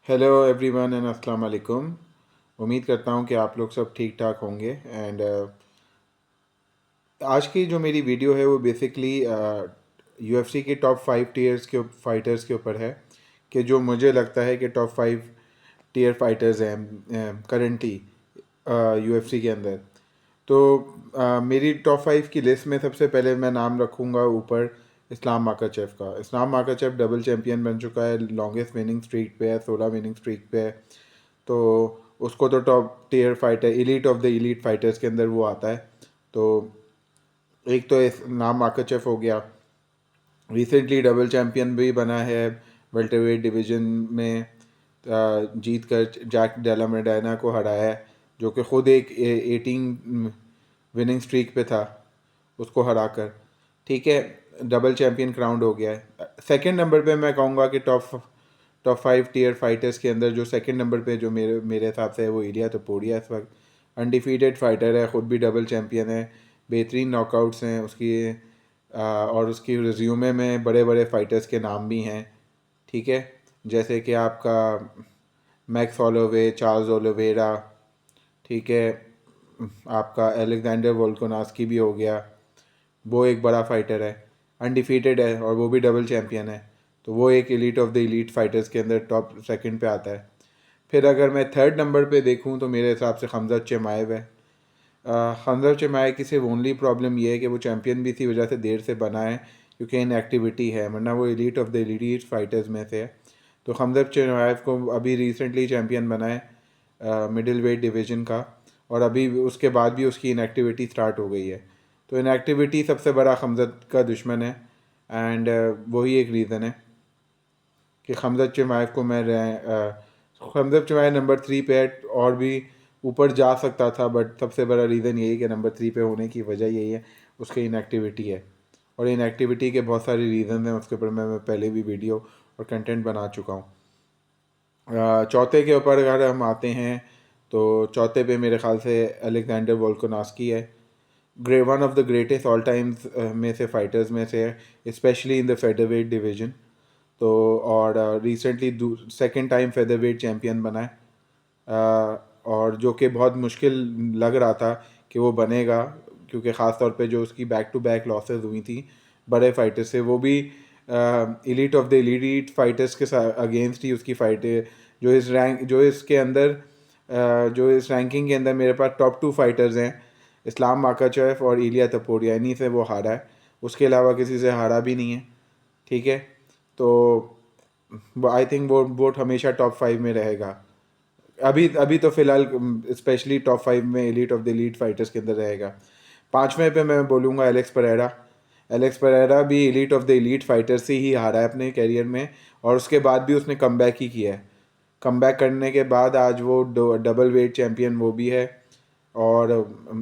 Hello everyone and अस्सलाम वालेकुम। उम्मीद करता हूँ कि आप लोग सब ठीक ठाक होंगे। एंड आज की जो मेरी वीडियो है वो बेसिकली यूएफसी के टॉप 5 टीयर्स के फाइटर्स के ऊपर है कि जो मुझे लगता है कि टॉप 5 टीयर फाइटर्स हैं करंटली यूएफसी के अंदर। तो मेरी टॉप 5 की लिस्ट में सबसे पहले मैं नाम रखूँगा ऊपर इस्लाम माकाचेव का। इस्लाम माकाचेव डबल चैम्पियन बन चुका है, लॉन्गेस्ट विनिंग स्ट्रीक पे है, 16 विनिंग स्ट्रीक पे है। तो उसको तो top tier fighter, elite of the elite fighters के अंदर वो आता है। तो एक तो इस्लाम माकाचेव हो गया, रिसेंटली डबल चैम्पियन भी बना है वेल्टरवेट डिवीज़न में। जीत कर जैक डेला मेडाना को हराया है, जो कि ख़ुद एक 18 विनिंग स्ट्रीक पे था, उसको हरा कर। ठीक है, डबल चैम्पियन क्राउंड हो गया है। सेकंड नंबर पे मैं कहूँगा कि टॉप 5 टीयर फाइटर्स के अंदर जो सेकंड नंबर पे जो मेरे मेरे हिसाब से है वो इलिया टपोरिया इस वक्त अनडिफीटेड फाइटर है, ख़ुद भी डबल चैम्पियन है, बेहतरीन नॉकआउट्स हैं उसकी। और उसकी रिज्यूमे में बड़े बड़े फाइटर्स के नाम भी हैं। ठीक है, जैसे कि आपका मैक्स होलोवे, चार्ल्स ओलिवेरा, ठीक है, आपका एलेक्जेंडर वोल्कोनास्की भी हो गया, वो एक बड़ा फाइटर है, अनडिफीटेड है और वो भी डबल चैम्पियन है। तो वो एक elite of the elite fighters के अंदर टॉप सेकंड पे आता है। फिर अगर मैं थर्ड नंबर पे देखूं तो मेरे हिसाब से खमज़त चिमाएव है। खमज़त चिमाएव की सिर्फ ओनली प्रॉब्लम ये है कि वो चैम्पियन भी इसी वजह से देर से बना है क्योंकि इन एक्टिविटी है, वरना वो elite of the elite fighters में से है। तो खमज़त चिमाएव को अभी रिसेंटली चैम्पियन बना है मिडिल वेट डिवीज़न का, और अभी उसके बाद भी उसकी इनएक्टिविटी स्टार्ट हो गई है। तो इनएक्टिविटी सबसे बड़ा खमज़त का दुश्मन है। एंड वही एक रीज़न है कि खमज़त चिमाएव को मैं खमज़त चिमाएव नंबर 3 पे है, और भी ऊपर जा सकता था, बट सबसे बड़ा रीज़न यही कि नंबर 3 पे होने की वजह यही है, उसकी इनएक्टिविटी है। और इनएक्टिविटी के बहुत सारे रीज़न हैं, उसके ऊपर मैं पहले भी वीडियो और कंटेंट बना चुका हूँ। चौथे के ऊपर अगर हम आते हैं तो चौथे पे मेरे ख्याल से अलेक्जेंडर वोल्कोनास्की है। One of the greatest all times में से फाइटर्स में से है, specially in the featherweight division. तो और recently second time featherweight champion बना है। और जो कि बहुत मुश्किल लग रहा था कि वो बनेगा, क्योंकि ख़ास तौर पे जो उसकी बैक टू बैक लॉसेस हुई थी बड़े फाइटर से, वो भी elite of the elite fighters के साथ अगेंस्ट ही उसकी फाइट है। जो इस रैंकिंग के अंदर मेरे पास टॉप 2 फाइटर्स हैं, इस्लाम माकाचेव और इलिया टपोरिया, इन्हीं से वो हारा है, उसके अलावा किसी से हारा भी नहीं है। ठीक है, तो आई थिंक वो वोट हमेशा टॉप 5 में रहेगा। अभी अभी तो फिलहाल स्पेशली टॉप 5 में elite of the elite fighters के अंदर रहेगा। पाँचवें पे मैं बोलूँगा एलेक्स परेरा। एलेक्स परेरा भी elite of the elite fighter से ही हारा है अपने कैरियर में, और उसके बाद भी उसने कमबैक ही किया है। कमबैक करने के बाद आज वो डबल वेट चैम्पियन वो भी है। और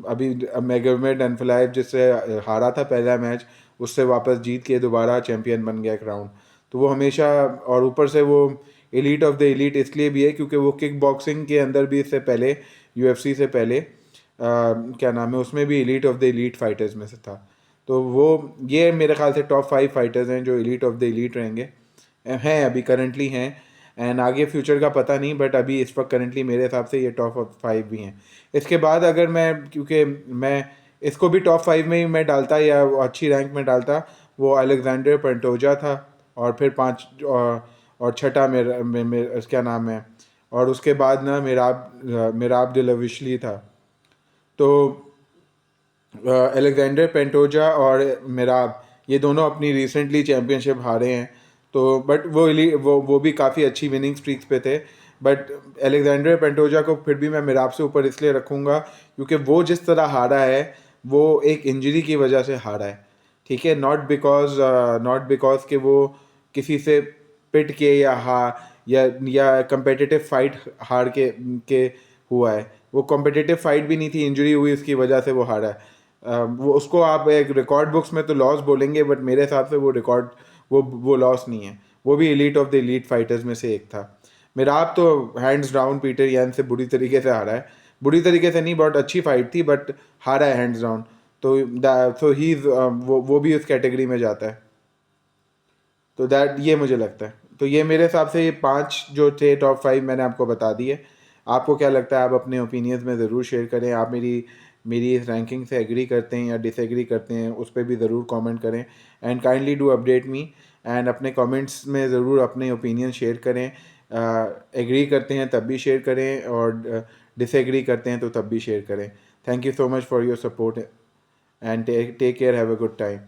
अभी मेगोमेड अनफलाइव जिससे हारा था पहला मैच, उससे वापस जीत के दोबारा चैम्पियन बन गया क्राउन। तो वो हमेशा, और ऊपर से वो एलीट ऑफ द एलीट इसलिए भी है क्योंकि वो किक बॉक्सिंग के अंदर भी इससे पहले, यूएफसी से पहले क्या नाम है, उसमें भी elite of the elite fighters में से था। तो वो ये मेरे ख्याल से टॉप 5 फाइटर्स हैं जो एलीट ऑफ द एलीट रहेंगे, हैं अभी करंटली हैं। एंड आगे फ्यूचर का पता नहीं, बट अभी इस वक्त करंटली मेरे हिसाब से ये टॉप 5 भी हैं। इसके बाद अगर मैं, क्योंकि मैं इसको भी टॉप 5 में ही मैं डालता या अच्छी रैंक में डालता, वो अलेक्जेंडर पेंटोजा था, और फिर और छठा क्या नाम है, और उसके बाद ना मिराब डिलविशली था। तो अलेक्जेंडर पेंटोजा और मिराब, ये दोनों अपनी रिसेंटली चैम्पियनशिप हारे हैं। तो बट वो भी काफ़ी अच्छी विनिंग स्ट्रीक्स पे थे। बट अलेक्जेंडर पेंटोजा को फिर भी मैं मिराब से ऊपर इसलिए रखूँगा क्योंकि वो जिस तरह हारा है वो एक इंजरी की वजह से हारा है। ठीक है, नॉट बिकॉज कि वो किसी से पिट के या कंपेटिटिव फाइट हार के हुआ है। वो कॉम्पिटिटिव फाइट भी नहीं थी, इंजरी हुई उसकी वजह से वो हारा है। वो उसको आप एक रिकॉर्ड बुक्स में तो लॉस बोलेंगे, बट मेरे हिसाब से वो लॉस नहीं है। वो भी elite of the elite fighters में से एक था। मिराब तो हैंड्स डाउन पीटर यान से बुरी तरीके से हारा है। बुरी तरीके से नहीं, बहुत अच्छी फाइट थी, बट हारा है हैंड्स डाउन। तो ही वो भी उस कैटेगरी में जाता है। तो दैट ये मुझे लगता है। तो ये मेरे हिसाब से ये 5 जो थे टॉप 5 मैंने आपको बता दिए। आपको क्या लगता है? आप अपने ओपिनियंस में ज़रूर शेयर करें। आप मेरी इस रैंकिंग से एग्री करते हैं या डिसएग्री करते हैं, उस पे भी ज़रूर कमेंट करें। And kindly do update me, and अपने कमेंट्स में ज़रूर अपने ओपिनियन शेयर करें। एग्री करते हैं तब भी शेयर करें, और डिसएग्री करते हैं तो तब भी शेयर करें। Thank you so much for your support, and take care, have a good time.